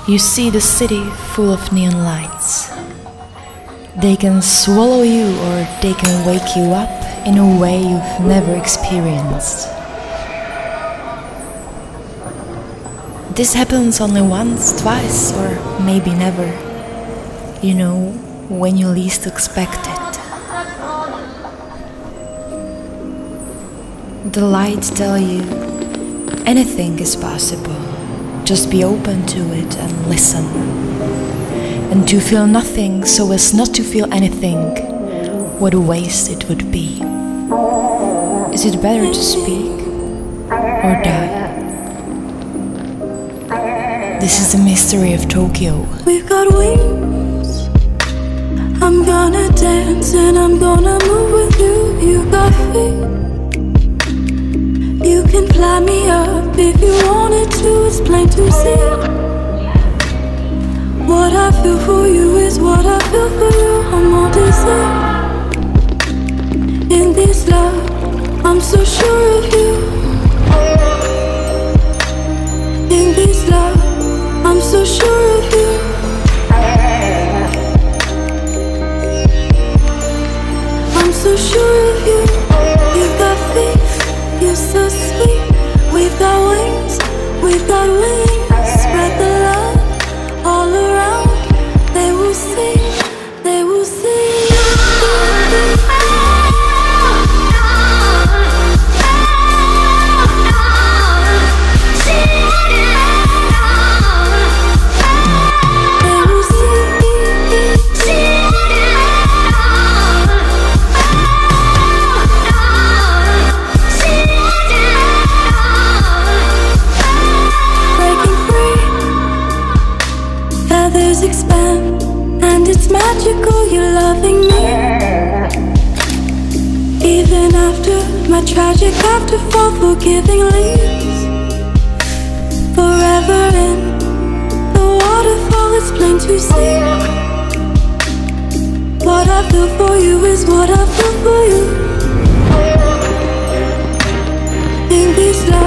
You see the city full of neon lights. They can swallow you or they can wake you up in a way you've never experienced. This happens only once, twice, or maybe never. You know, when you least expect it. The lights tell you anything is possible. Just be open to it and listen. And to feel nothing so as not to feel anything, what a waste it would be. Is it better to speak or die? This is the mystery of Tokyo. We've got wings. I'm gonna dance and I'm gonna move with you. You got feet. You can fly me up if you wanted to. It's plain to see. What I feel for you is what I feel for you. I'm all desire. In this love, I'm so sure of you. In this love, I'm so sure of you. I'm so sure of you. You've got faith, you're so sweet. We've got wings, we've got wings. Spread the love all around. They will see, they will see. Expand, and it's magical, you're loving me. Even after my tragic afterfall, forgiving leaves. Forever in the waterfall, it's plain to see. What I feel for you is what I feel for you. In this life,